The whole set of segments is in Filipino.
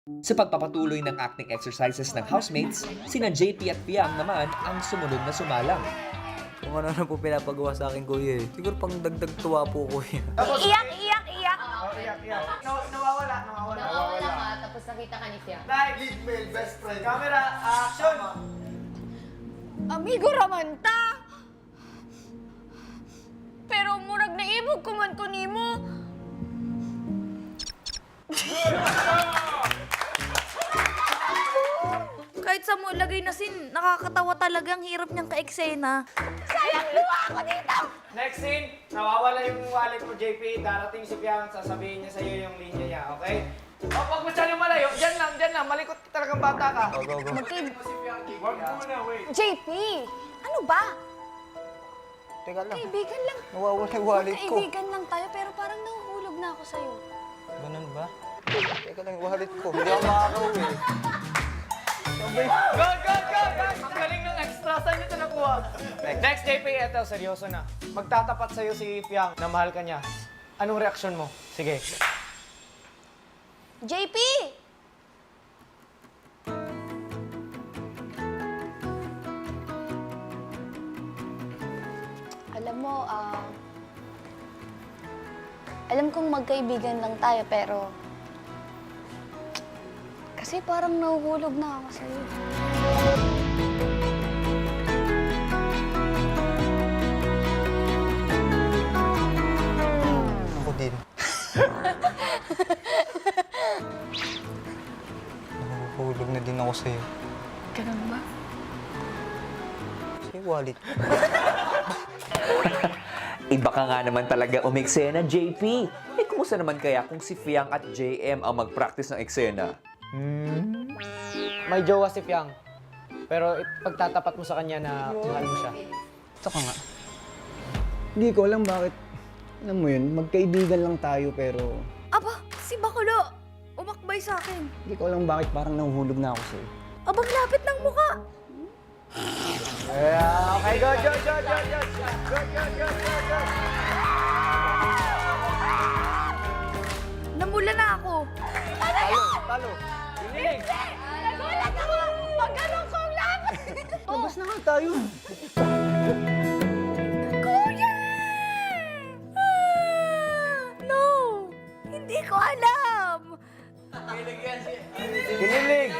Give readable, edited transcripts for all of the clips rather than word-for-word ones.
Sa pagpapatuloy ng acting exercises ng housemates, sina JP at Piang naman ang sumunod na sumalang. Kung ano na po pinapagawa sa akin, kuya eh. Siguro pang dagdag tuwa po, kuya. Iyak, iyak, iyak. Nawawala. Nawawala ka, tapos nakita ka ni Pia. Lead male best friend. Camera, action! Amigo raman ta. Pero murag naibog ko man ko nimo. Kahit sa mo lagay na sin, nakakatawa talaga ang hirap niyang ka-eksena. Sayang luwa ako dito! Next scene, nawawala yung wallet mo, JP. Darating si Piang, sasabihin niya sa'yo yung linya niya, okay? O, wag mo siya yung malayo. Diyan lang. Malikot talagang bata ka. Go. Wag muna, wait. JP, ano ba? Teka lang, Kaibigan lang. nawawala yung wallet ko. Kaibigan lang tayo, pero parang nahuhulog na ako sa'yo. Ganun ba? Teka lang yung wallet ko. Hindi ako makakauwi. Go! Ang galing ng extra. Saan niyo ito nakuha? Next, JP, eto, seryoso na. Magtatapat sa'yo si Piang na mahal ka niya. Anong reaksyon mo? Sige. JP! Alam mo, alam kong magkaibigan lang tayo, pero kasi parang nahuhulog na ako sa'yo. Ako din. Nahuhulog na din ako sa'yo. Ganun ba? Sa wallet. Iba ka nga naman talaga umeksena, JP. Kumusta naman kaya kung si Piang at JM ang mag-practice ng eksena? May jowa si Piang. Pero pagtatapat mo sa kanya na mahal mo siya. Saka nga. Hindi ko alam bakit, alam mo yun, magkaibigan lang tayo pero Aba, si Bakulo! Umakbay sa akin. hindi ko alam bakit parang nahuhulog na ako sa'yo. Abang lapit ng muka! Okay, go. Namula na ako. Talo. Hinilig. Nagulat ako! Pag ganun kong lapit! Labas na nga tayo. Kuya! No! Hindi ko alam! Hinilig.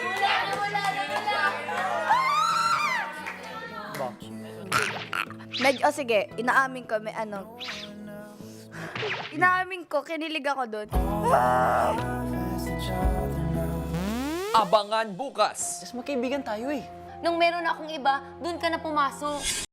O sige, inaamin ko, may ano. Inaamin ko, kinilig ako doon. Abangan bukas! Mas magkaibigan tayo eh. Nung meron akong iba, dun ka na pumasok.